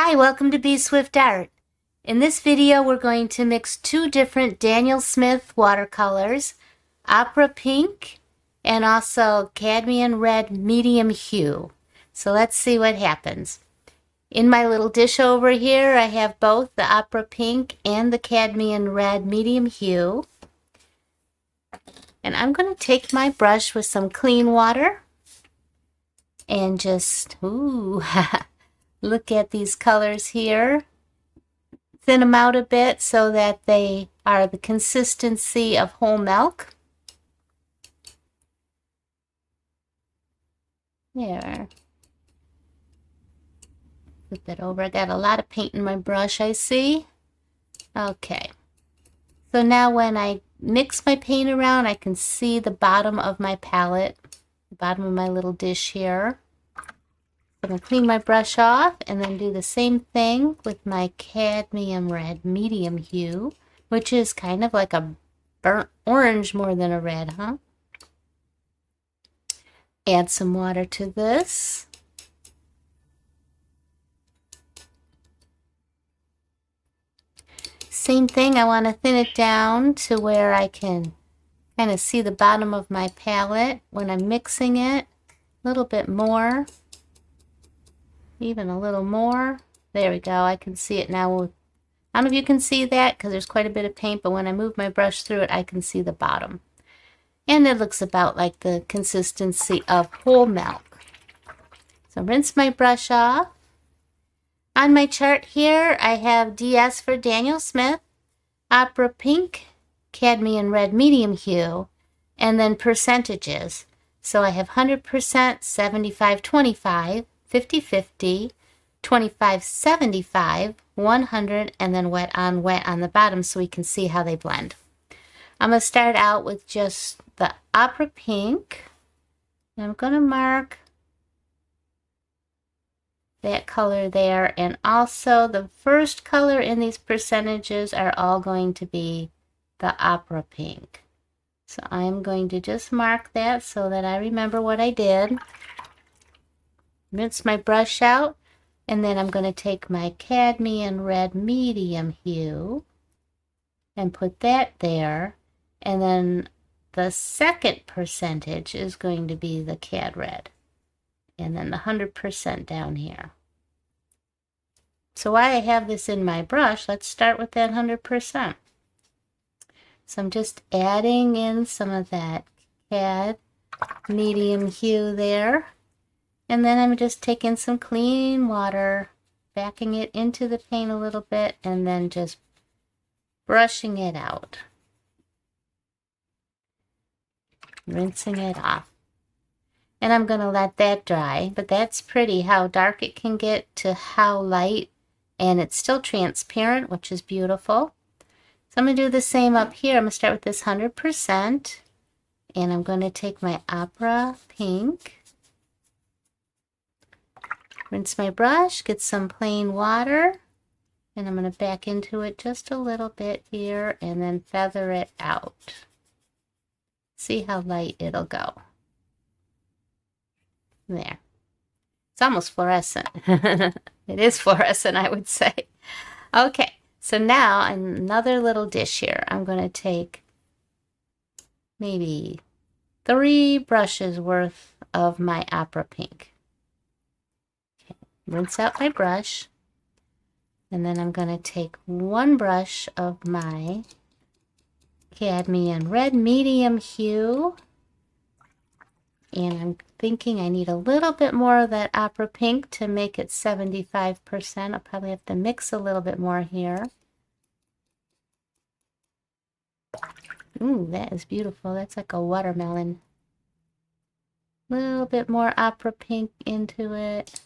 Hi, welcome to BSwiftArt. In this video, we're going to mix two different Daniel Smith watercolors, Opera Pink and also Cadmium Red Medium Hue. So let's see what happens. In my little dish over here, I have both the Opera Pink and the Cadmium Red Medium Hue. And I'm going to take my brush with some clean water and just, look at these colors here. Thin them out a bit so that they are the consistency of whole milk. There. Flip it over. I got a lot of paint in my brush, I see. Okay. So now when I mix my paint around, I can see the bottom of my palette, the bottom of my little dish here. I'm going to clean my brush off and then do the same thing with my Cadmium Red Medium Hue, which is kind of like a burnt orange more than a red, huh? Add some water to this. Same thing, I want to thin it down to where I can kind of see the bottom of my palette when I'm mixing it. A little bit more. Even a little more. There we go. I can see it now. I don't know if you can see that because there's quite a bit of paint, but when I move my brush through it, I can see the bottom. And it looks about like the consistency of whole milk. So rinse my brush off. On my chart here, I have DS for Daniel Smith, Opera Pink, Cadmium Red Medium Hue, and then percentages. So I have 100%, 75-25, 50-50, 25-75, 100, and then wet on the bottom so we can see how they blend. I'm going to start out with just the Opera Pink. And I'm going to mark that color there, and also the first color in these percentages are all going to be the Opera Pink. So I'm going to just mark that so that I remember what I did. Rinse my brush out, and then I'm going to take my Cadmium Red Medium Hue and put that there, and then the second percentage is going to be the Cad Red, and then the 100% down here. So while I have this in my brush, let's start with that 100%. So I'm just adding in some of that Cad Medium Hue there. And then I'm just taking some clean water, backing it into the paint a little bit, and then just brushing it out. Rinsing it off. And I'm going to let that dry, but that's pretty how dark it can get to how light, and it's still transparent, which is beautiful. So I'm going to do the same up here. I'm going to start with this 100%, and I'm going to take my Opera Pink. Rinse my brush, get some plain water, and I'm going to back into it just a little bit here and then feather it out. See how light it'll go. There. It's almost fluorescent. It is fluorescent, I would say. Okay, so now another little dish here. I'm going to take maybe 3 brushes worth of my Opera Pink. Rinse out my brush, and then I'm going to take 1 brush of my Cadmium Red Medium Hue, and I'm thinking I need a little bit more of that Opera Pink to make it 75%. I'll probably have to mix a little bit more here. Ooh, that is beautiful. That's like a watermelon. A little bit more Opera Pink into it.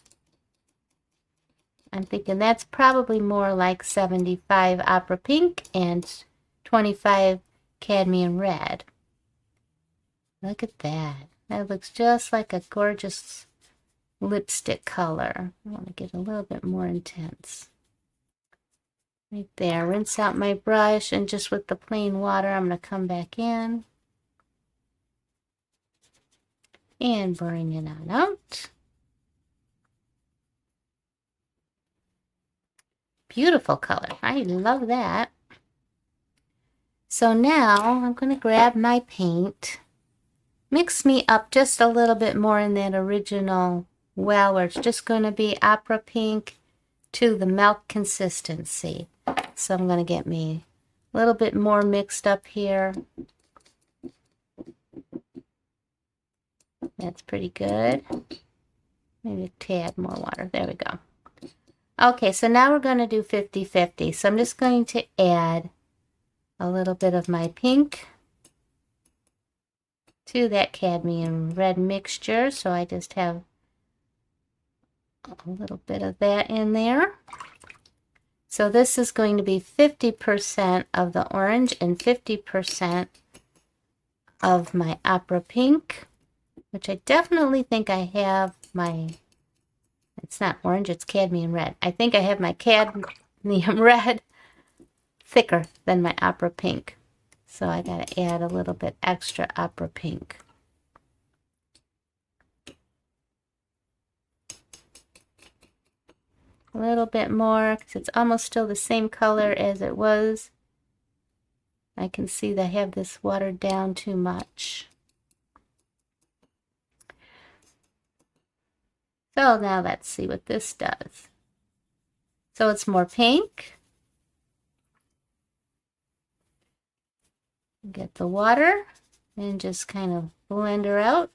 I'm thinking that's probably more like 75 Opera Pink and 25 Cadmium Red. Look at that. That looks just like a gorgeous lipstick color. I want to get a little bit more intense. Right there. Rinse out my brush, and just with the plain water, I'm going to come back in and bring it on out. Beautiful color. I love that. So now I'm going to grab my paint. Mix me up just a little bit more in that original well, where it's just going to be opera pink to the milk consistency. So I'm going to get me a little bit more mixed up here. That's pretty good. Maybe a tad more water. There we go. Okay, so now we're going to do 50-50. So I'm just going to add a little bit of my pink to that cadmium red mixture. So I just have a little bit of that in there. So this is going to be 50% of the orange and 50% of my opera pink, which I definitely think I have my, it's not orange, it's cadmium red. I think I have my cadmium red thicker than my opera pink. So I got to add a little bit extra opera pink. A little bit more, because it's almost still the same color as it was. I can see that I have this watered down too much. So now let's see what this does. So it's more pink. Get the water and just kind of blend her out.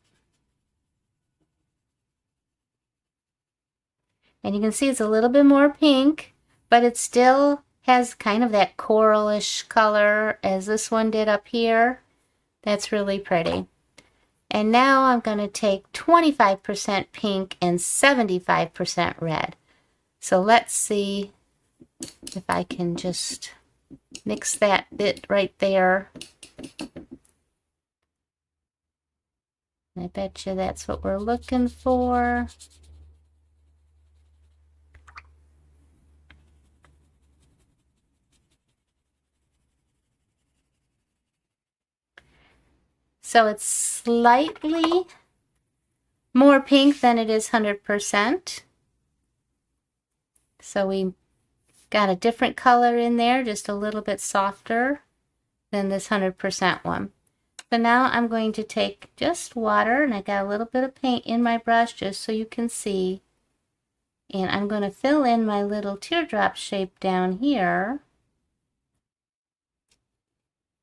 And you can see it's a little bit more pink, but it still has kind of that coralish color as this one did up here. That's really pretty. And now I'm going to take 25% pink and 75% red. So let's see if I can just mix that bit right there. I bet you that's what we're looking for. So it's slightly more pink than it is 100%. So we got a different color in there, just a little bit softer than this 100% one. So now I'm going to take just water, and I got a little bit of paint in my brush just so you can see. And I'm going to fill in my little teardrop shape down here.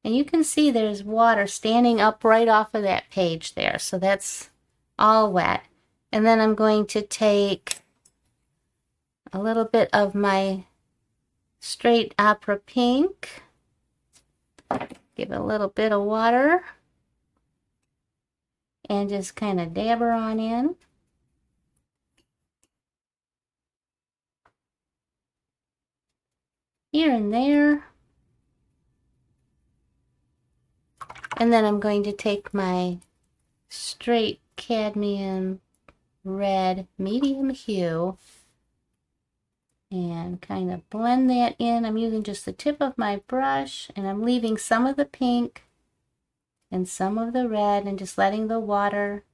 And you can see there's water standing up right off of that page there. So that's all wet. And then I'm going to take a little bit of my straight opera pink. Give it a little bit of water. And just kind of dab her on in. Here and there. And then I'm going to take my straight cadmium red medium hue and kind of blend that in. I'm using just the tip of my brush, and I'm leaving some of the pink and some of the red and just letting the water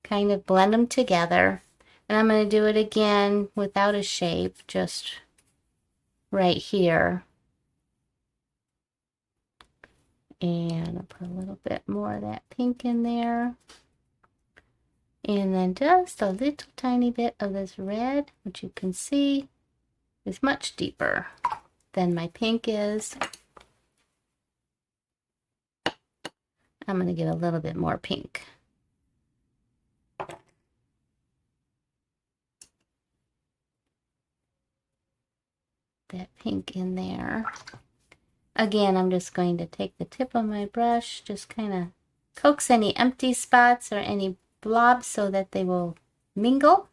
kind of blend them together. And I'm going to do it again without a shape, just right here. And I'll put a little bit more of that pink in there. And then just a little tiny bit of this red, which you can see is much deeper than my pink is. I'm going to get a little bit more pink. That pink in there. Again, I'm just going to take the tip of my brush, just kind of coax any empty spots or any blobs so that they will mingle.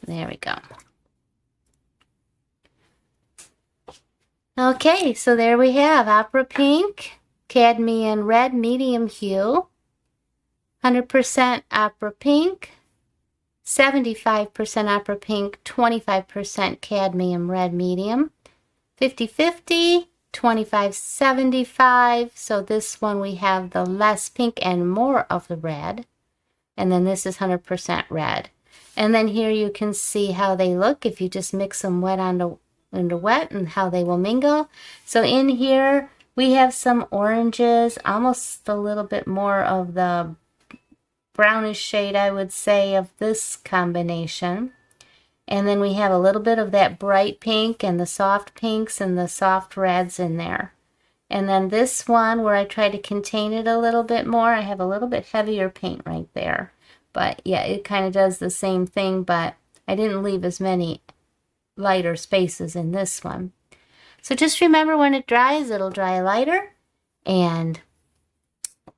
There we go. Okay, so there we have opera pink, cadmium red medium hue, 100% opera pink, 75% opera pink, 25% cadmium red medium, 50-50, 25-75. So this one we have the less pink and more of the red. And then this is 100% red. And then here you can see how they look if you just mix them wet into wet, and how they will mingle. So in here we have some oranges, almost a little bit more of the brownish shade, I would say, of this combination. And then we have a little bit of that bright pink and the soft pinks and the soft reds in there. And then this one, where I try to contain it a little bit more, I have a little bit heavier paint right there. But yeah, it kind of does the same thing, but I didn't leave as many lighter spaces in this one. So just remember, when it dries, it'll dry lighter. And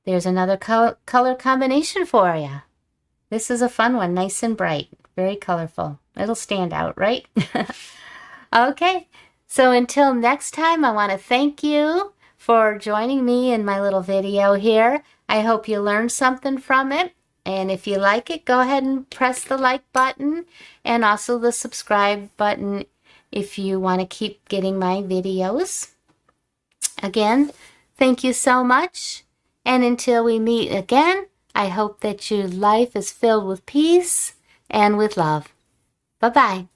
there's another color combination for you. This is a fun one, nice and bright, very colorful. It'll stand out, right? Okay, so until next time, I want to thank you for joining me in my little video here. I hope you learned something from it. And if you like it, go ahead and press the like button and also the subscribe button if you want to keep getting my videos. Again, thank you so much. And until we meet again, I hope that your life is filled with peace and with love. Bye-bye.